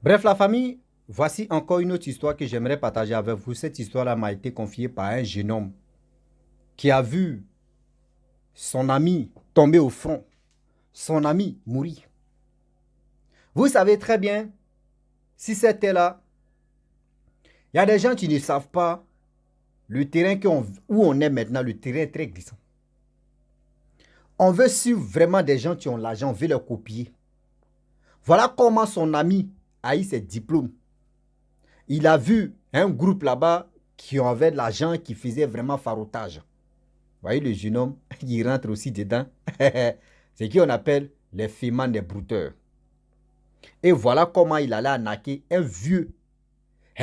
Bref, la famille, voici encore une autre histoire que j'aimerais partager avec vous. Cette histoire-là m'a été confiée par un jeune homme qui a vu son ami tomber au front, son ami mourir. Vous savez très bien, si c'était là, il y a des gens qui ne savent pas le terrain où on est maintenant, le terrain est très glissant. On veut suivre vraiment des gens qui ont l'argent, on veut leur copier. Voilà comment son ami a eu ses diplômes. Il a vu un groupe là-bas qui avait de l'argent, qui faisait vraiment farotage. Vous voyez le jeune homme, il rentre aussi dedans. C'est qui on appelle les fémans des brouteurs. Et voilà comment il allait arnaquer un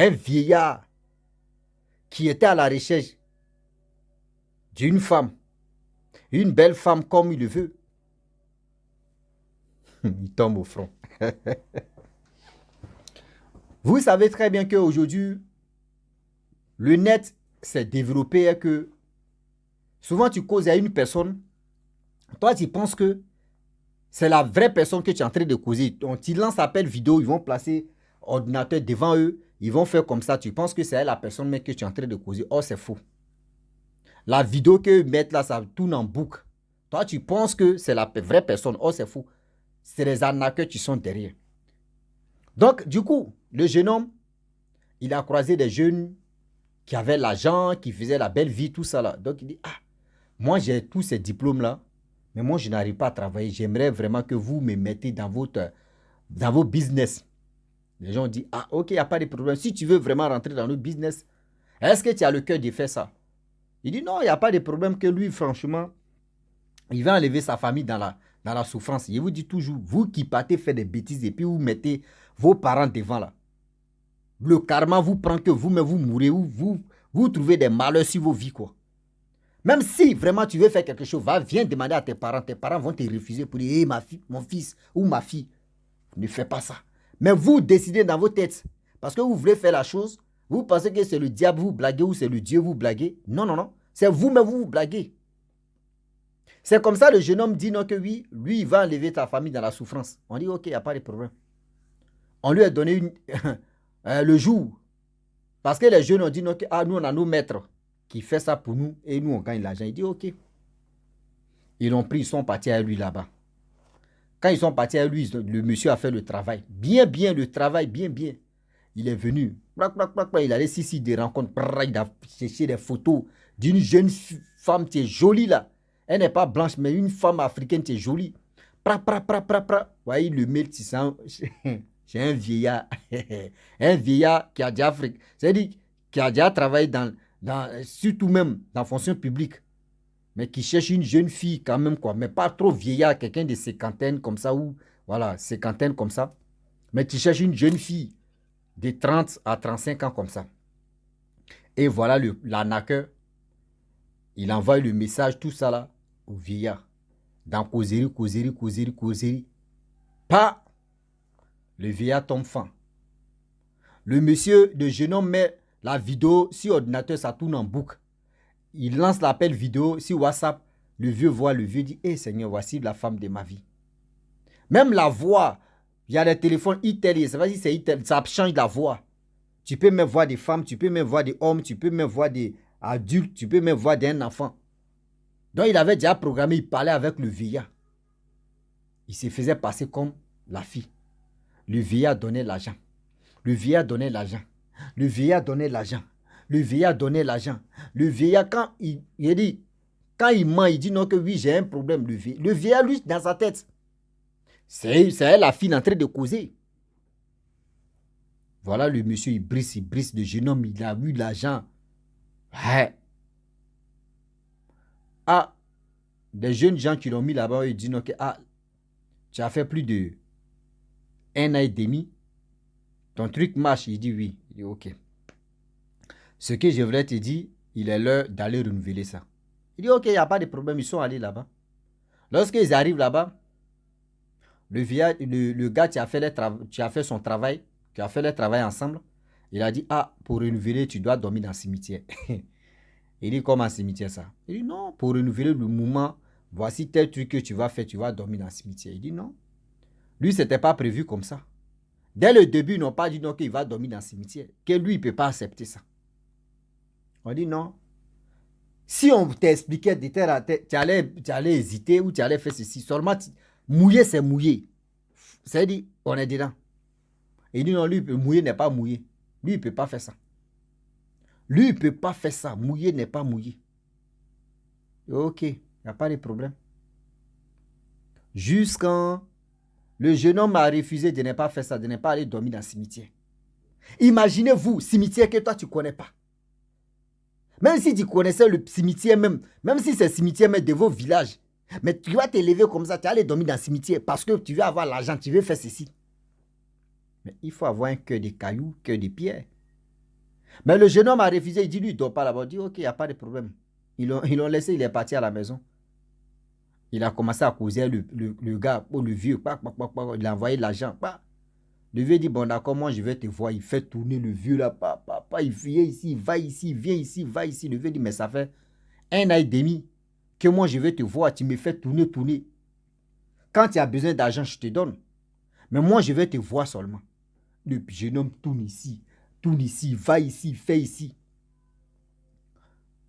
vieillard qui était à la recherche d'une femme, une belle femme comme il le veut. Il tombe au front. Vous savez très bien qu'aujourd'hui, le net s'est développé et que souvent tu causes à une personne, toi tu penses que c'est la vraie personne que tu es en train de causer. Donc, tu lances appel vidéo, ils vont placer ordinateur devant eux, ils vont faire comme ça. Tu penses que c'est la personne mais que tu es en train de causer. Oh, c'est faux. La vidéo qu'ils mettent là, ça tourne en boucle. Toi, tu penses que c'est la vraie personne. Oh, c'est faux. C'est les arnaqueurs qui sont derrière. Donc, du coup, le jeune homme, il a croisé des jeunes qui avaient l'argent, qui faisaient la belle vie, tout ça là. Donc, il dit, ah, moi, j'ai tous ces diplômes-là, mais moi, je n'arrive pas à travailler. J'aimerais vraiment que vous me mettez dans vos business. Les gens disent, ah, ok, il n'y a pas de problème. Si tu veux vraiment rentrer dans le business, est-ce que tu as le cœur de faire ça? Il dit, non, il n'y a pas de problème que lui, franchement, il va enlever sa famille dans la souffrance. Il vous dit toujours, vous qui partez faire des bêtises et puis vous mettez vos parents devant là. Le karma vous prend que vous-même vous mourrez ou vous trouvez des malheurs sur vos vies, quoi. Même si vraiment tu veux faire quelque chose, viens demander à tes parents. Tes parents vont te refuser pour dire, hey, ma fille, mon fils ou ma fille, ne fais pas ça. Mais vous décidez dans vos têtes, parce que vous voulez faire la chose, vous pensez que c'est le diable vous blaguez ou c'est le Dieu vous blaguez. Non, non, non. C'est vous-même vous blaguez. C'est comme ça le jeune homme dit non que oui, lui, il va enlever ta famille dans la souffrance. On dit, ok, il n'y a pas de problème. On lui a donné le jour. Parce que les jeunes ont dit non, que, ah, nous, on a nos maîtres qui fait ça pour nous et nous, on gagne l'argent. Il dit, ok. Ils l'ont pris, ils sont partis à lui là-bas. Quand ils sont partis à lui, le monsieur a fait le travail. Bien, bien, le travail, bien, bien. Il est venu. Il allait ici des rencontres. Il a cherché des photos d'une jeune femme qui est jolie là. Elle n'est pas blanche, mais une femme africaine qui est jolie. Vous voyez, le mail, c'est un vieillard. Un vieillard qui a déjà, c'est-à-dire qui a déjà travaillé surtout même dans la fonction publique. Mais qui cherche une jeune fille quand même, quoi. Mais pas trop vieillard, quelqu'un de cinquantaine comme ça, ou voilà, cinquantaine comme ça. Mais qui cherche une jeune fille de 30 à 35 ans comme ça. Et voilà l'arnaqueur, il envoie le message, tout ça là, au vieillard. Dans causerie, causerie, causerie, causerie. Pas, le vieillard tombe fin. Le monsieur, le jeune homme met la vidéo sur ordinateur, ça tourne en boucle. Il lance l'appel vidéo sur WhatsApp. Le vieux voit, le vieux dit, hé Seigneur, voici la femme de ma vie. Même la voix, il y a des téléphones italien, ça va dire c'est italien, ça change la voix. Tu peux même voir des femmes, tu peux même voir des hommes, tu peux même voir des adultes, tu peux même voir d'un enfant. Donc il avait déjà programmé, il parlait avec le vieillard. Il se faisait passer comme la fille. Le vieillard donnait l'argent. Le vieillard donnait l'argent. Le vieillard donnait l'argent. Le vieillard donnait l'argent. Le vieillard, quand il dit, quand il ment, il dit non que oui, j'ai un problème. Le vieillard, lui, dans sa tête, c'est elle, la fille en train de causer. Voilà le monsieur, il brise, le jeune homme, il a vu l'argent. Ouais. Ah, des jeunes gens qui l'ont mis là-bas, ils disent non que, ah, tu as fait plus de 1 an et demi, ton truc marche. Il dit oui. Il dit ok. Ce que je voulais te dire, il est l'heure d'aller renouveler ça. Il dit ok, il n'y a pas de problème, ils sont allés là-bas. Lorsqu'ils arrivent là-bas, le gars qui a fait son travail, qui a fait le travail ensemble, il a dit, ah, pour renouveler, tu dois dormir dans le cimetière. Il dit, comment cimetière ça? Il dit, non, pour renouveler le mouvement, voici tel truc que tu vas faire, tu vas dormir dans le cimetière. Il dit, non. Lui, ce n'était pas prévu comme ça. Dès le début, ils n'ont pas dit non qu'il va dormir dans le cimetière. Que lui, il ne peut pas accepter ça. On dit non. Si on t'expliquait de terre à terre, tu allais hésiter ou tu allais faire ceci. Seulement, mouiller, c'est mouiller. C'est-à-dire, on est dedans. Et il dit non, lui, mouiller n'est pas mouiller. Lui, il ne peut pas faire ça. Lui, il ne peut pas faire ça. Mouiller n'est pas mouiller. Ok, il n'y a pas de problème. Jusqu'à le jeune homme a refusé de ne pas faire ça, de ne pas aller dormir dans le cimetière. Imaginez-vous, cimetière que toi, tu ne connais pas. Même si tu connaissais le cimetière même si c'est le cimetière même de vos villages, mais tu vas te lever comme ça, tu vas aller dormir dans le cimetière parce que tu veux avoir l'argent, tu veux faire ceci. Mais il faut avoir un cœur de cailloux, cœur de pierre. Mais le jeune homme a refusé, il dit, lui, il ne dort pas là-bas. Il dit, ok, il n'y a pas de problème. Ils l'ont laissé, il est parti à la maison. Il a commencé à causer le gars, le vieux, il a envoyé l'argent. Le vieux dit, bon d'accord, moi je vais te voir. Il fait tourner le vieux là, il vient ici, il va ici, il vient ici, il va ici. Le vieux dit, mais ça fait 1 an et demi que moi je vais te voir, tu me fais tourner. Quand tu as besoin d'argent, je te donne. Mais moi je vais te voir seulement. Le jeune homme tourne ici, va ici, fait ici.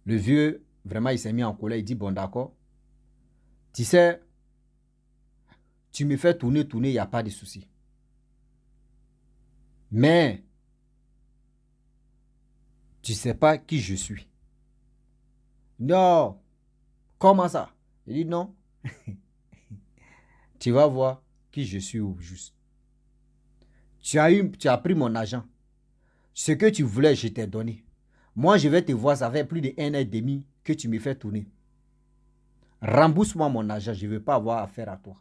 Le vieux, vraiment, il s'est mis en colère, il dit, bon d'accord. Tu sais, tu me fais tourner, il n'y a pas de souci. Mais, tu ne sais pas qui je suis. Non. Comment ça? Il dit non. Tu vas voir qui je suis au juste. Tu as pris mon argent. Ce que tu voulais, je t'ai donné. Moi, je vais te voir, ça fait plus de 1 an et demi que tu me fais tourner. Rembourse-moi mon argent, je ne veux pas avoir affaire à toi.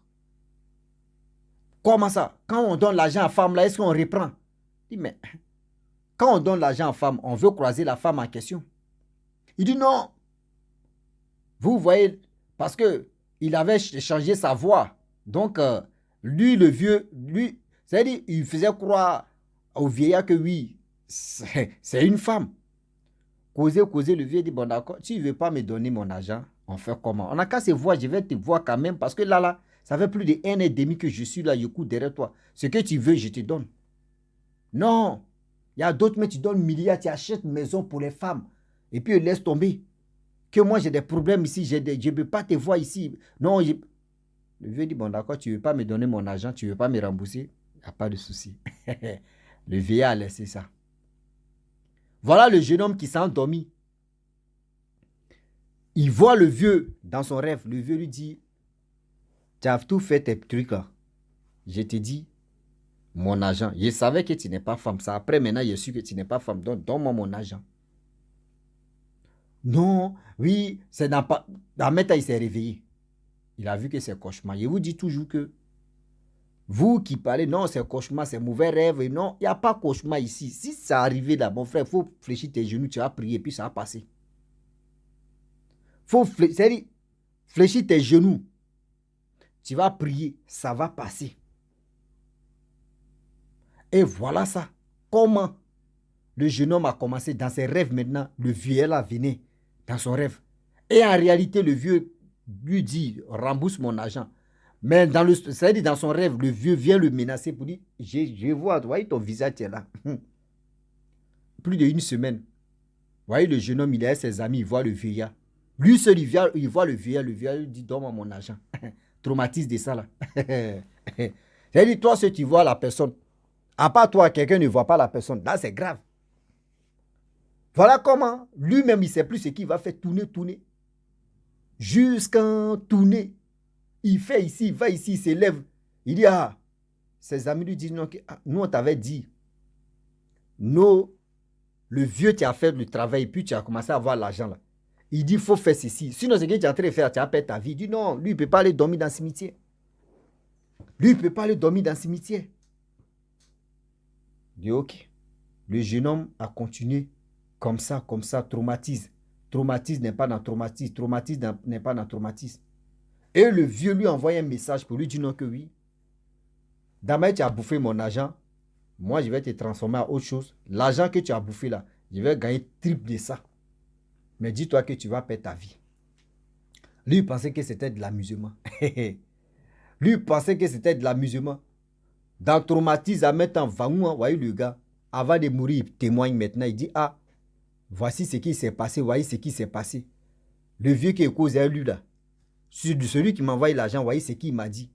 Comment ça? Quand on donne l'argent à femme, là, est-ce qu'on reprend? Il dit, mais quand on donne l'argent à femme, on veut croiser la femme en question. Il dit non. Vous voyez, parce qu'il avait changé sa voix. Donc, lui, le vieux, lui, c'est-à-dire, il faisait croire au vieillard que oui, c'est une femme. Causer, le vieux dit, bon d'accord, tu ne veux pas me donner mon argent, on fait comment? On n'a qu'à se voir, je vais te voir quand même, parce que là, ça fait plus de 1 an et demi que je suis là, je cours derrière toi. Ce que tu veux, je te donne. Non, il y a d'autres, mais tu donnes milliards, tu achètes une maison pour les femmes, et puis laisse tomber. Que moi j'ai des problèmes ici, je ne peux pas te voir ici. Non, le vieux dit, bon d'accord, tu ne veux pas me donner mon argent, tu ne veux pas me rembourser, il n'y a pas de souci. Le vieillard a laissé ça. Voilà le jeune homme qui s'est endormi. Il voit le vieux dans son rêve. Le vieux lui dit, tu as tout fait tes trucs là. Je te dis, mon argent. Je savais que tu n'es pas femme. Ça, après, maintenant, je suis que tu n'es pas femme. Donc, donne-moi mon argent. Non, oui, c'est dans pas. Dans maintenant, il s'est réveillé. Il a vu que c'est cauchemar. Je vous dis toujours que vous qui parlez, non, c'est cauchemar, c'est mauvais rêve. Et non, il n'y a pas cauchemar ici. Si ça arrivait là, mon frère, il faut fléchir tes genoux, tu vas prier, puis ça va passer. Faut fléchir tes genoux. Tu vas prier, ça va passer. Et voilà ça. Comment le jeune homme a commencé dans ses rêves maintenant, le vieux là venait dans son rêve. Et en réalité, le vieux lui dit, rembourse mon argent. Mais c'est-à-dire dans son rêve, le vieux vient le menacer pour dire, je vois, voyez ton visage est là. Plus d'1 semaine. Voyez le jeune homme, il est avec ses amis, il voit le vieillard. Lui seul, il voit le vieillard lui dit, donne-moi mon argent. Traumatise de ça là. C'est-à-dire, toi, si tu vois la personne, à part toi, quelqu'un ne voit pas la personne, là c'est grave. Voilà comment, lui-même, il ne sait plus ce qu'il va faire tourner. Jusqu'à tourner. Il fait ici, il va ici, il s'élève. Il dit, ah, ses amis lui disent, non, nous on t'avait dit, le vieux tu as fait le travail, puis tu as commencé à avoir l'argent là. Il dit, il faut faire ceci. Sinon, ce que tu es en train de faire, tu as perdu ta vie. Il dit, non, lui, il ne peut pas aller dormir dans le cimetière. Lui, il ne peut pas aller dormir dans le cimetière. Il dit, ok. Le jeune homme a continué comme ça, traumatise. Traumatise n'est pas dans traumatisme. Traumatisme n'est pas dans traumatisme. Et le vieux lui envoie un message pour lui dire non que oui. Demain, tu as bouffé mon argent. Moi, je vais te transformer en autre chose. L'argent que tu as bouffé là, je vais gagner triple de ça. Mais dis-toi que tu vas perdre ta vie. Lui, il pensait que c'était de l'amusement. Lui, il pensait que c'était de l'amusement. Dans traumatisme, à mettre en vangoua, voyez le gars, avant de mourir, il témoigne maintenant, il dit, ah, voici ce qui s'est passé, voyez ce qui s'est passé. Le vieux qui est causé à lui là, celui qui m'a envoyé l'argent, voyez ce qu'il m'a dit.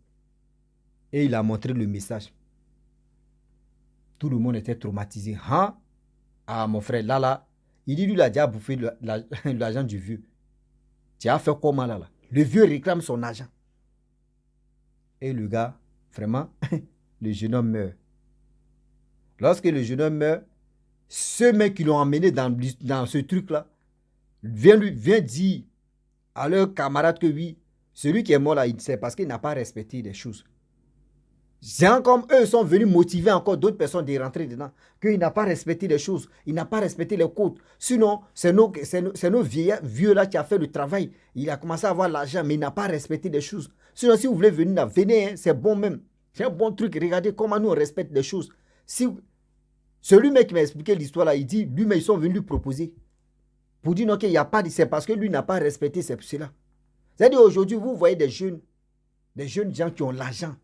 Et il a montré le message. Tout le monde était traumatisé. Hein? Ah, mon frère, là, il dit, lui, il a déjà bouffé l'argent du vieux. Tu as fait comment là? Le vieux réclame son argent. Et le gars, vraiment, le jeune homme meurt. Lorsque le jeune homme meurt, ceux mecs qui l'ont emmené dans ce truc-là, vient dire à leur camarade que oui, celui qui est mort là, c'est parce qu'il n'a pas respecté les choses. C'est comme eux sont venus motiver encore d'autres personnes de rentrer dedans, qu'il n'a pas respecté les choses, il n'a pas respecté les codes. Sinon, c'est nos vieux là qui a fait le travail. Il a commencé à avoir l'argent, mais il n'a pas respecté les choses. Sinon, si vous voulez venir là, venez, hein, c'est bon même. C'est un bon truc. Regardez comment nous on respecte les choses. Si celui mec qui m'a expliqué l'histoire là, il dit, lui, mais ils sont venus lui proposer. Pour dire non, qu'il n'y a pas de. C'est parce que lui n'a pas respecté cela. C'est-à-dire aujourd'hui, vous voyez des jeunes gens qui ont l'argent.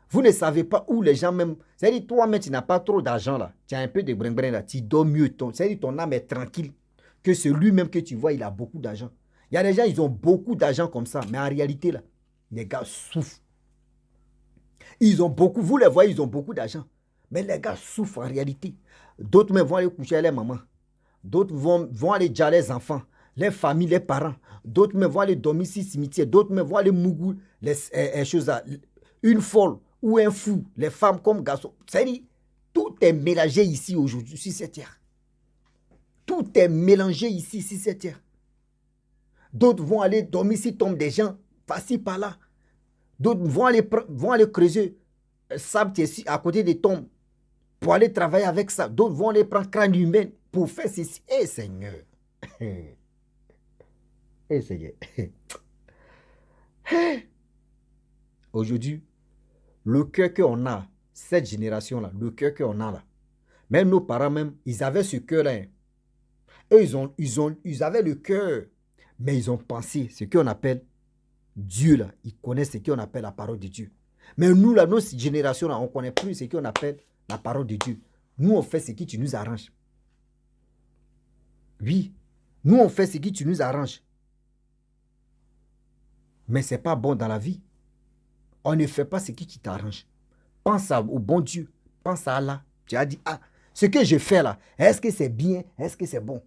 Vous ne savez pas où les gens même. C'est-à-dire, toi-même, tu n'as pas trop d'argent là. Tu as un peu de brin-brin là. Tu dors mieux. C'est-à-dire, ton âme est tranquille. Que celui-même que tu vois, il a beaucoup d'argent. Il y a des gens, ils ont beaucoup d'argent comme ça. Mais en réalité, là, les gars souffrent. Ils ont beaucoup. Vous les voyez, ils ont beaucoup d'argent. Mais les gars souffrent en réalité. D'autres même vont aller coucher avec les mamans. D'autres vont aller déjà les enfants, les familles, les parents. D'autres même vont aller dormir sur le cimetière. D'autres même vont aller mougou les choses là. Une folle ou un fou, les femmes comme garçons. C'est-à-dire, tout est mélangé ici aujourd'hui, sur cette terre. Tout est mélangé ici, sur cette terre. D'autres vont aller dormir s'ils tombent des gens, par-ci, par-là. D'autres vont aller creuser sable à côté des tombes pour aller travailler avec ça. D'autres vont aller prendre crâne humain pour faire ceci. Eh Seigneur. Eh Seigneur. Aujourd'hui, le cœur qu'on a, cette génération-là, le cœur qu'on a là, même nos parents même, ils avaient ce cœur-là. Hein. Eux, ils avaient le cœur, mais ils ont pensé ce qu'on appelle Dieu là. Ils connaissent ce qu'on appelle la parole de Dieu. Mais nous, là, notre génération-là, on ne connaît plus ce qu'on appelle la parole de Dieu. Nous, on fait ce qui tu nous arrange. Oui, nous, on fait ce qui tu nous arrange. Mais ce n'est pas bon dans la vie. On ne fait pas ce qui t'arrange. Pense au bon Dieu. Pense à Allah. Tu as dit, ah, ce que je fais là, est-ce que c'est bien? Est-ce que c'est bon?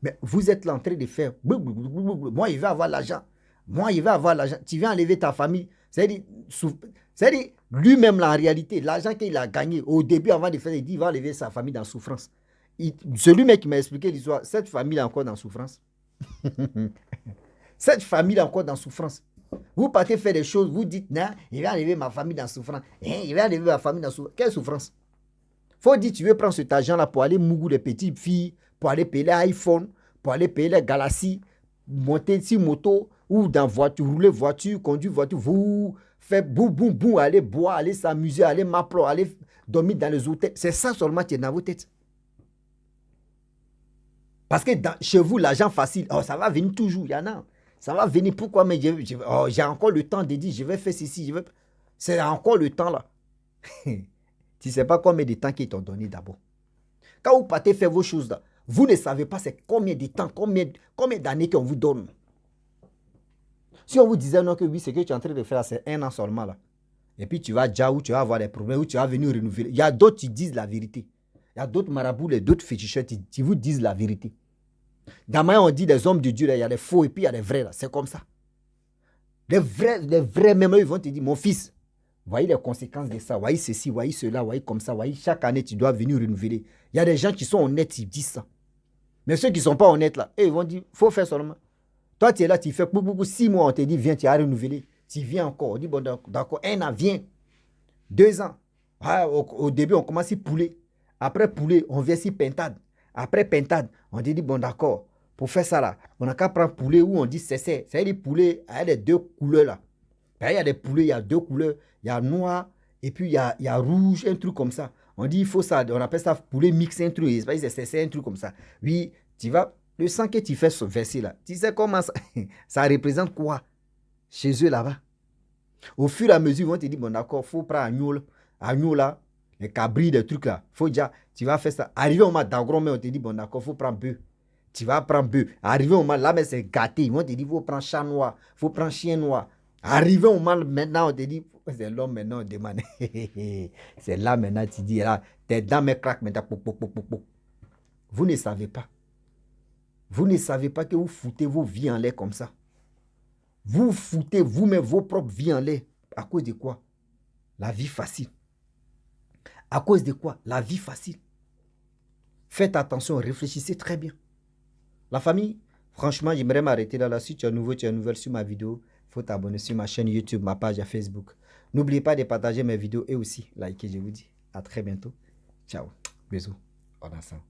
Mais vous êtes là en train de faire, moi, il va avoir l'argent. Moi, il va avoir l'argent. Tu viens enlever ta famille. C'est-à-dire, lui-même, là, en réalité, l'argent qu'il a gagné au début, avant de faire, il dit, il va enlever sa famille dans la souffrance. Celui mec qui m'a expliqué l'histoire, cette famille est encore dans la souffrance. Cette famille est encore dans la souffrance. Vous partez faire des choses, vous dites, non, il va enlever ma famille dans la souffrance. Il va enlever ma famille dans la souffrance. Quelle souffrance? Faut dire, tu veux prendre cet argent-là pour aller mougou les petites filles, pour aller payer les iPhone, pour aller payer les Galaxy, monter sur moto, ou dans voiture, rouler voiture, conduire voiture, vous faites boum, boum, boum, aller boire, aller s'amuser, aller m'appeler, aller dormir dans les hôtels. C'est ça seulement qui est dans vos têtes. Parce que chez vous, l'argent facile, oh, ça va venir toujours, il y en a. Ça va venir, pourquoi? Mais j'ai encore le temps de dire, je vais faire ceci, c'est encore le temps là. Tu ne sais pas combien de temps qu'ils t'ont donné d'abord. Quand vous partez faire vos choses là, vous ne savez pas c'est combien de temps, combien d'années qu'on vous donne. Si on vous disait non que oui, ce que tu es en train de faire c'est 1 an seulement là. Et puis tu vas déjà où tu vas avoir des problèmes, où tu vas venir renouveler. Il y a d'autres qui disent la vérité. Il y a d'autres marabouts, d'autres féticheurs qui vous disent la vérité. Dans ma on dit les hommes de Dieu, là, il y a les faux et puis il y a les vrais là. C'est comme ça. Les vrais même, ils vont te dire, mon fils, voyez les conséquences de ça, voyez ceci, voyez cela, voyez comme ça, voyez chaque année tu dois venir renouveler. Il y a des gens qui sont honnêtes, ils disent ça. Mais ceux qui ne sont pas honnêtes là, ils vont dire, il faut faire seulement. Toi tu es là, tu fais 6 mois, on te dit, viens, tu as renouvelé. Tu viens encore, on dit, bon d'accord, 1 an, viens. 2 ans. Ah, au début, on commence à pouler. Après pouler, on vient sur pentade. Après pentade, on te dit, bon d'accord, pour faire ça là, on n'a qu'à prendre poulet où on dit c'est. C'est-à-dire poulet, il y a les 2 couleurs là. Il y a des poulets, il y a 2 couleurs. Il y a noir et puis il y a rouge, un truc comme ça. On dit, il faut ça, on appelle ça poulet mixé, un truc. C'est un truc comme ça. Oui, tu vas, le sang que tu fais verser là, tu sais comment ça représente quoi chez eux là-bas. Au fur et à mesure, ils vont te dire, bon d'accord, il faut prendre agneau. agneaux là, les cabris, des trucs là. Faut déjà, tu vas faire ça. Arrivé au moment d'agro, mais on te dit, bon d'accord, faut prendre bœuf. Tu vas prendre bœuf. Arrivé au moment là, mais c'est gâté. Ils vont te dire, faut prendre chat noir, faut prendre chien noir. Arrivé au moment maintenant, on te dit, c'est l'homme maintenant, on demande. C'est là maintenant, tu dis, là, tes dents me craquent maintenant. Vous ne savez pas. Vous ne savez pas que vous foutez vos vies en l'air comme ça. Vous foutez vous-même vos propres vies en l'air. À cause de quoi? La vie facile. À cause de quoi? La vie facile. Faites attention, réfléchissez très bien. La famille, franchement, j'aimerais m'arrêter là. Si tu es nouveau, tu es nouvelle sur ma vidéo, il faut t'abonner sur ma chaîne YouTube, ma page à Facebook. N'oubliez pas de partager mes vidéos et aussi liker, je vous dis. À très bientôt. Ciao. Bisous. On ensemble.